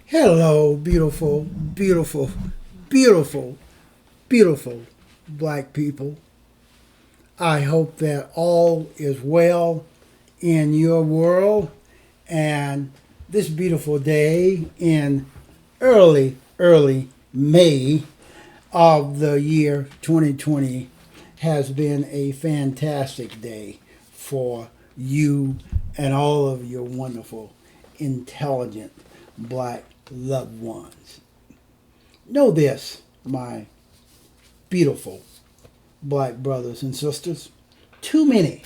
Hello, beautiful, beautiful, beautiful, beautiful black people. I hope that all is well in your world and this beautiful day in early May of the year 2020 has been a fantastic day for you and all of your wonderful, intelligent black loved ones. Know this, my beautiful black brothers and sisters. Too many,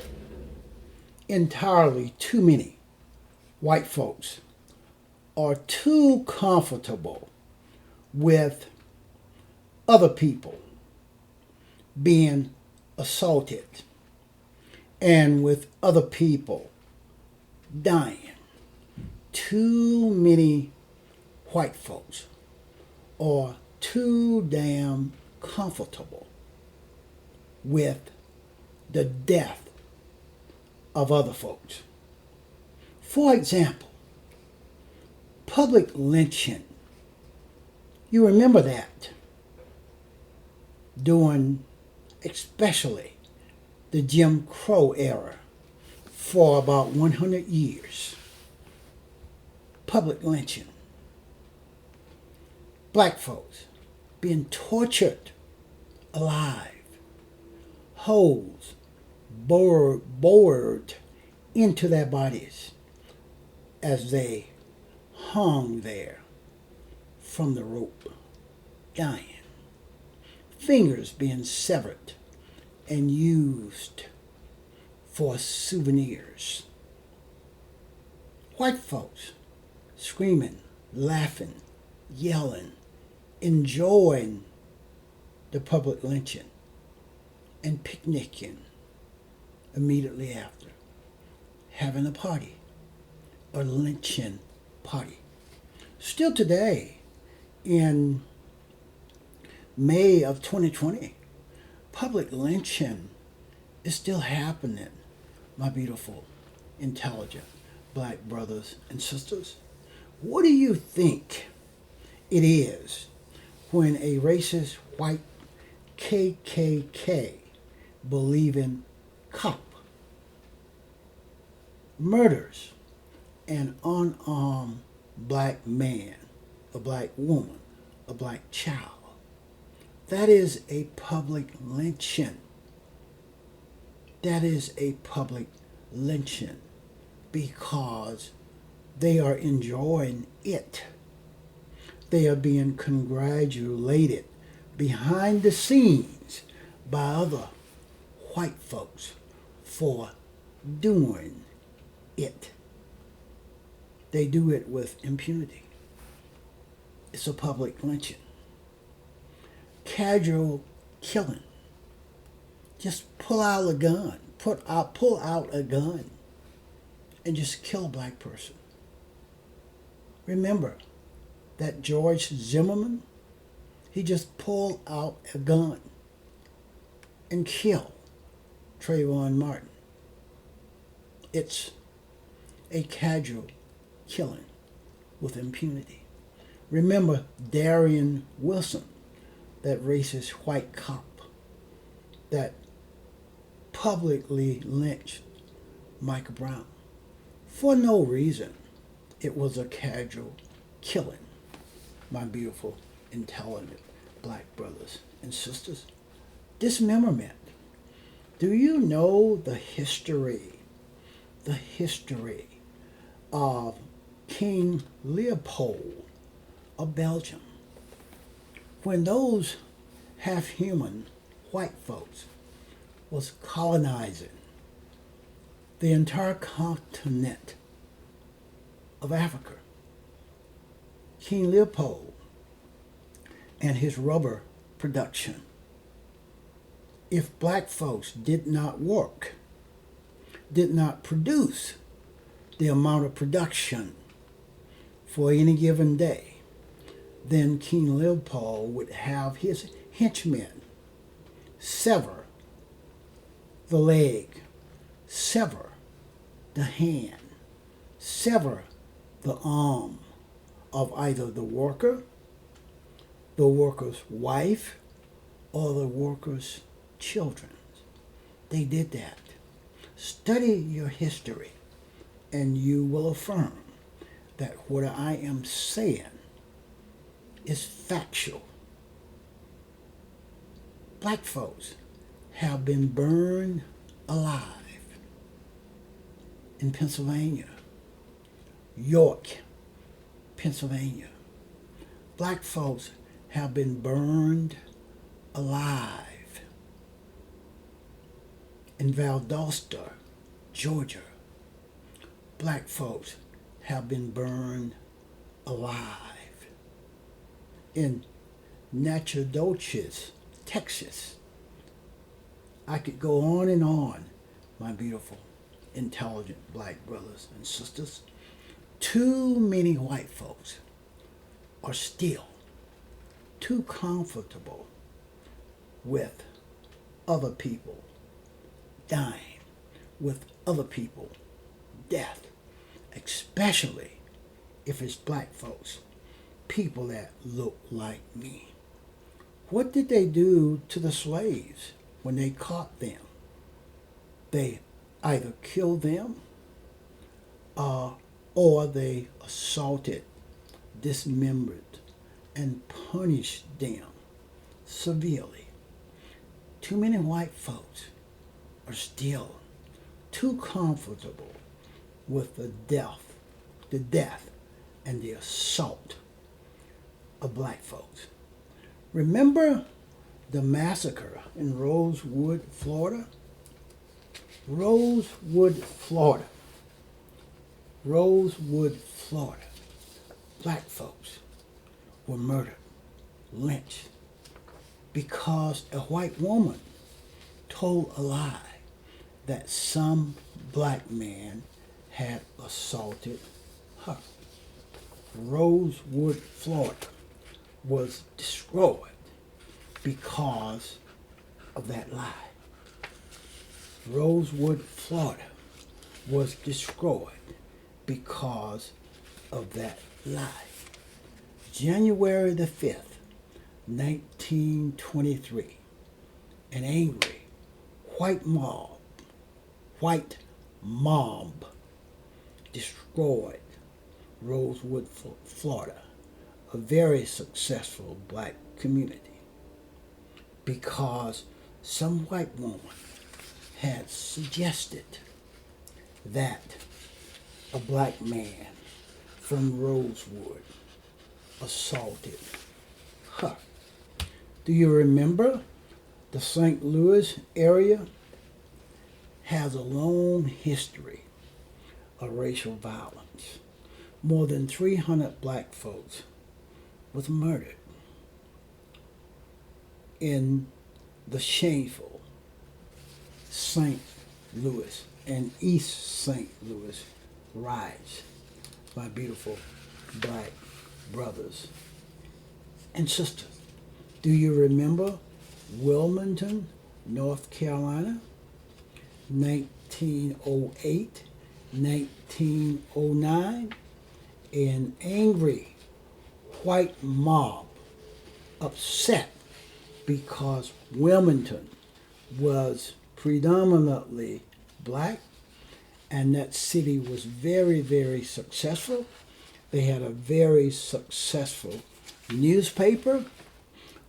entirely too many white folks are too comfortable with other people being assaulted and with other people dying. Too many white folks are too damn comfortable with the death of other folks. For example, public lynching. You remember that during especially the Jim Crow era for about 100 years. Public lynching. Black folks being tortured alive, holes bored into their bodies as they hung there from the rope, dying. Fingers being severed and used for souvenirs. White folks screaming, laughing, yelling, enjoying the public lynching and picnicking immediately after, having a party, a lynching party. Still today, in May of 2020, public lynching is still happening, my beautiful, intelligent black brothers and sisters. What do you think it is when a racist white KKK believing cop murders an unarmed black man, a black woman, a black child? That is a public lynching. That is a public lynching because they are enjoying it. They are being congratulated behind the scenes by other white folks for doing it. They do it with impunity. It's a public lynching. Casual killing. Just pull out a gun. Pull out a gun and just kill a black person. Remember that George Zimmerman, he just pulled out a gun and killed Trayvon Martin. It's a casual killing with impunity. Remember Darian Wilson, that racist white cop that publicly lynched Michael Brown for no reason. It was a casual killing, my beautiful, intelligent black brothers and sisters. Dismemberment. Do you know the history of King Leopold of Belgium? When those half-human white folks was colonizing the entire continent of Africa, King Leopold and his rubber production, if black folks did not work, did not produce the amount of production for any given day, then King Leopold would have his henchmen sever the leg, sever the hand, sever the arm of either the worker's wife, or the worker's children. They did that. Study your history, and you will affirm that what I am saying is factual. Black folks have been burned alive in Pennsylvania, York, Pennsylvania. Black folks have been burned alive in Valdosta, Georgia. Black folks have been burned alive in Natchitoches, Texas. I could go on, my beautiful, intelligent black brothers and sisters. Too many white folks are still too comfortable with other people dying, with other people death, especially if it's black folks, people that look like me. What did they do to the slaves when they caught them? They either killed them or they assaulted, dismembered, and punished them severely. Too many white folks are still too comfortable with the death and the assault of black folks. Remember the massacre in Rosewood, Florida? Rosewood, Florida. Black folks were murdered, lynched, because a white woman told a lie that some black man had assaulted her. Rosewood, Florida was destroyed because of that lie. Rosewood, Florida was destroyed because of that lie. January the 5th, 1923, an angry white mob destroyed Rosewood, Florida, a very successful black community, because some white woman had suggested that a black man from Rosewood assaulted her. Do you remember the St. Louis area has a long history of racial violence? More than 300 black folks was murdered in the shameful St. Louis and East St. Louis riots, my beautiful black brothers and sisters. Do you remember Wilmington, North Carolina, 1908, 1909? An angry white mob upset because Wilmington was predominantly black, and that city was very, very successful. They had a very successful newspaper.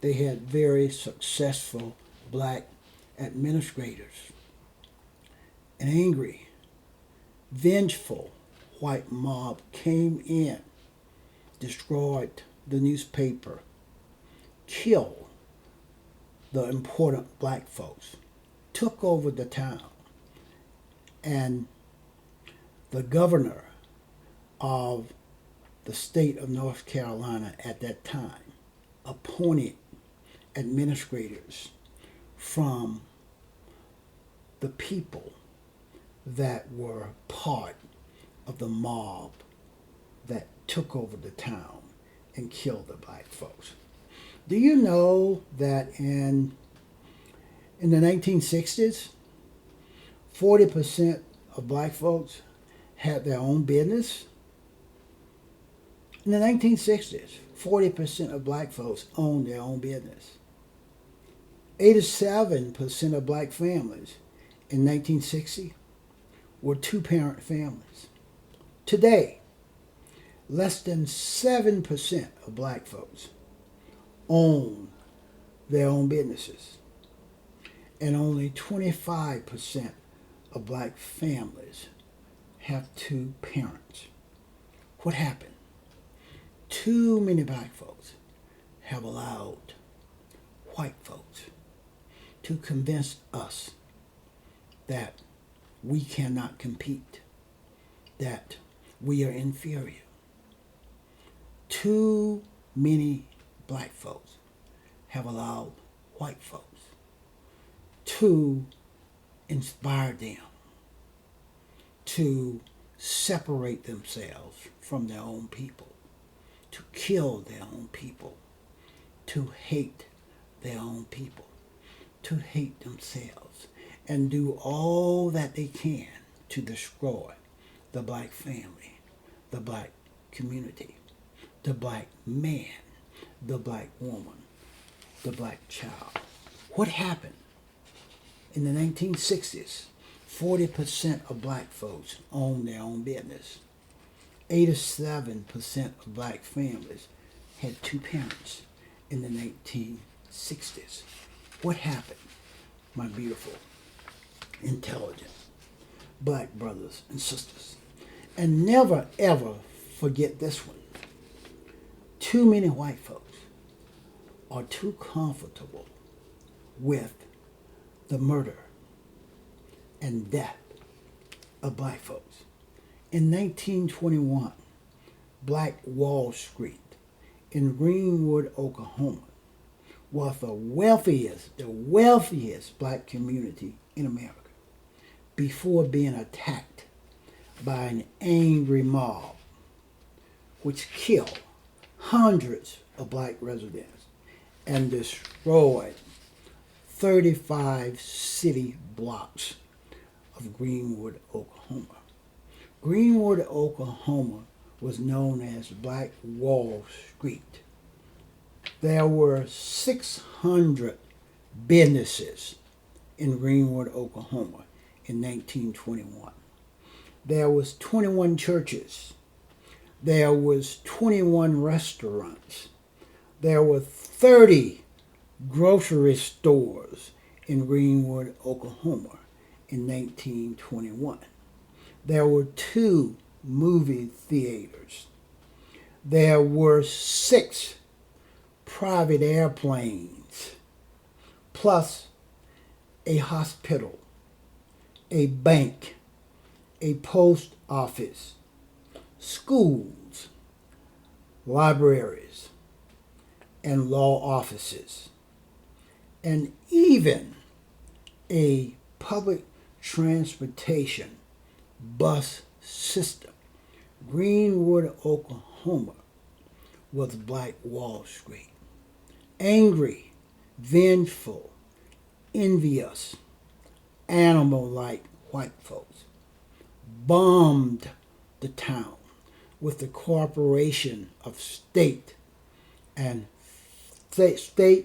They had very successful black administrators. An angry, vengeful white mob came in, destroyed the newspaper, killed the important black folks, took over the town, and the governor of the state of North Carolina at that time appointed administrators from the people that were part of the mob that took over the town and killed the black folks. Do you know that in the 1960s, 40% of black folks had their own business? In the 1960s, 40% of black folks owned their own business. 87% of black families in 1960 were two-parent families. Today, less than 7% of black folks own their own businesses, and only 25% of black families have two parents. What happened? Too many black folks have allowed white folks to convince us that we cannot compete, that we are inferior. Too many black folks have allowed white folks to inspire them to separate themselves from their own people, to kill their own people, to hate their own people, to hate themselves, and do all that they can to destroy the black family, the black community, the black man, the black woman, the black child. What happened? In the 1960s, 40% of black folks owned their own business. 87% of black families had two parents in the 1960s. What happened, my beautiful, intelligent black brothers and sisters? And never, ever forget this one. Too many white folks are too comfortable with the murder and death of black folks. In 1921, Black Wall Street in Greenwood, Oklahoma, was the wealthiest black community in America before being attacked by an angry mob which killed hundreds of black residents and destroyed 35 city blocks of Greenwood, Oklahoma. Greenwood, Oklahoma was known as Black Wall Street. There were 600 businesses in Greenwood, Oklahoma in 1921. There was 21 churches. There was 21 restaurants. There were 30 grocery stores in Greenwood, Oklahoma in 1921. There were 2 movie theaters. There were 6 private airplanes, plus a hospital, a bank, a post office, schools, libraries, and law offices, and even a public transportation bus system. Greenwood, Oklahoma was Black Wall Street. Angry, vengeful, envious, animal-like white folks bombed the town with the cooperation of state,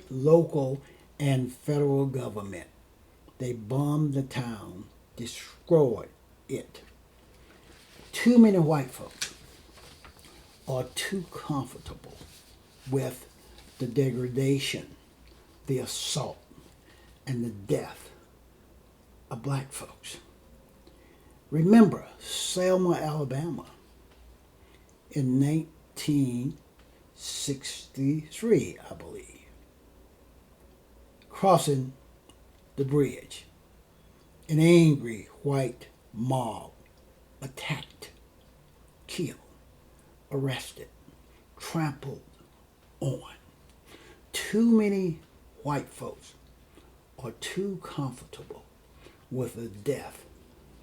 local, and federal government. They bombed the town, destroyed it. Too many white folks are too comfortable with the degradation, the assault, and the death of black folks. Remember Selma, Alabama in 1963, I believe. Crossing the bridge, an angry white mob attacked, killed, arrested, trampled on. Too many white folks are too comfortable with the death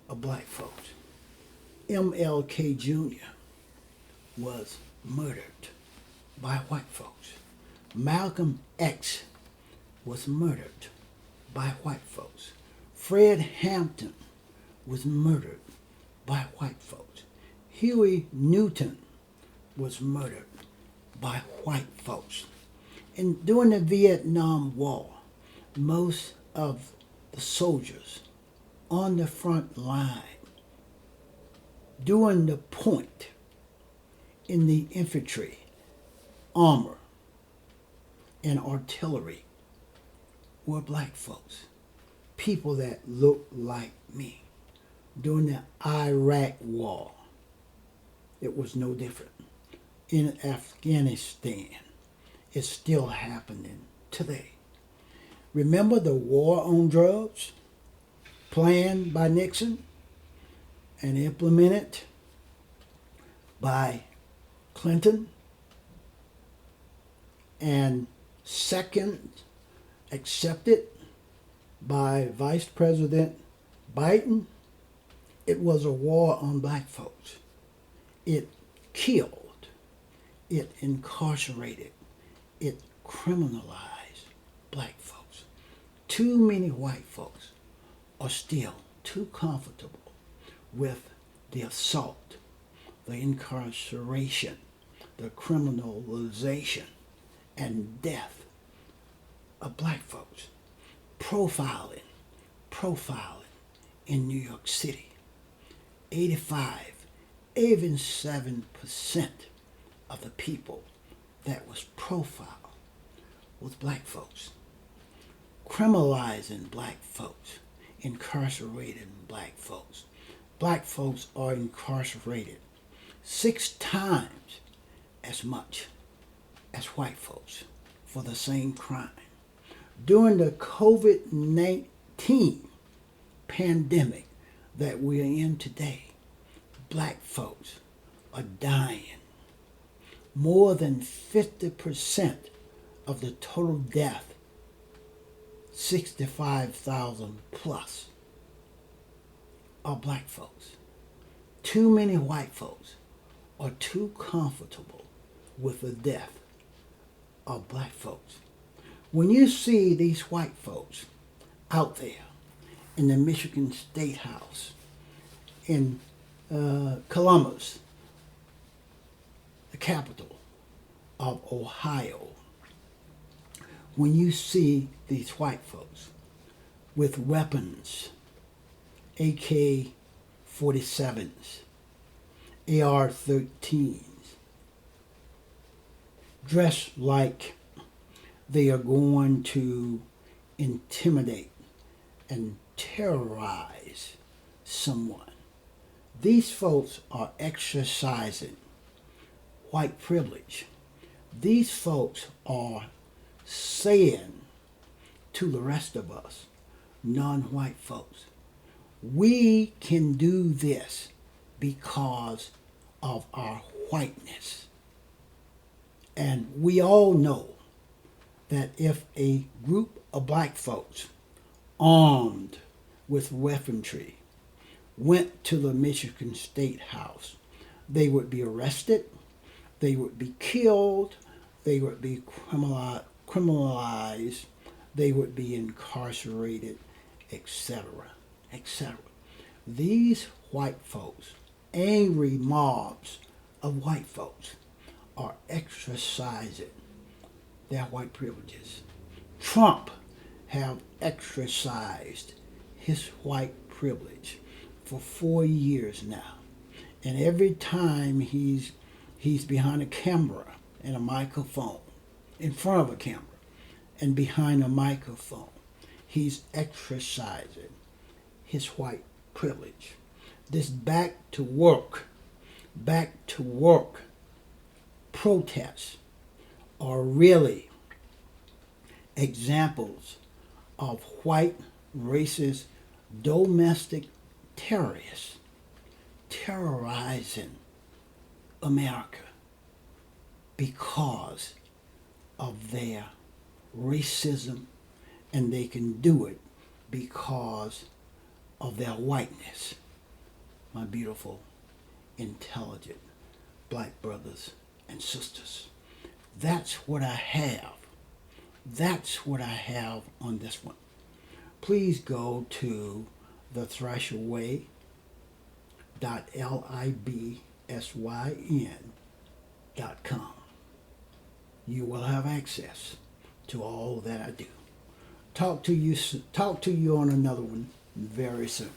of black folks. MLK Jr. was murdered by white folks. Malcolm X was murdered by white folks. Fred Hampton was murdered by white folks. Huey Newton was murdered by white folks. And during the Vietnam War, most of the soldiers on the front line, during the point in the infantry, armor, and artillery, were black folks, people that looked like me. During the Iraq War, it was no different. In Afghanistan, it's still happening today. Remember the war on drugs planned by Nixon and implemented by Clinton, and second accepted by Vice President Biden? It was a war on black folks. It killed, it incarcerated, it criminalized black folks. Too many white folks are still too comfortable with the assault, the incarceration, the criminalization, and death of black folks. Profiling in New York City. 85, even 7% of the people that was profiled was black folks. Criminalizing black folks, incarcerating black folks. Black folks are incarcerated 6 times as much as white folks for the same crime. During the COVID-19 pandemic that we're in today, black folks are dying. More than 50% of the total death, 65,000 plus, are black folks. Too many white folks are too comfortable with the death of black folks. When you see these white folks out there in the Michigan State House, in Columbus, the capital of Ohio, when you see these white folks with weapons, AK-47s, AR-13s, dressed like they are going to intimidate and terrorize someone. These folks are exercising white privilege. These folks are saying to the rest of us, non-white folks, we can do this because of our whiteness. And we all know that if a group of black folks armed with weaponry went to the Michigan State House, they would be arrested, they would be killed, they would be criminalized, they would be incarcerated, etc., etc. These white folks, angry mobs of white folks, are exercising their white privileges. Trump have exercised his white privilege for 4 years now. And every time he's behind a camera and a microphone, in front of a camera and behind a microphone, he's exercising his white privilege. This back to work protests are really examples of white racist domestic terrorists terrorizing America because of their racism, and they can do it because of their whiteness. My beautiful, intelligent black brothers and sisters. That's what I have. That's what I have on this one. Please go to thethrasherway.libsyn You will have access to all that I do. Talk to you on another one very soon.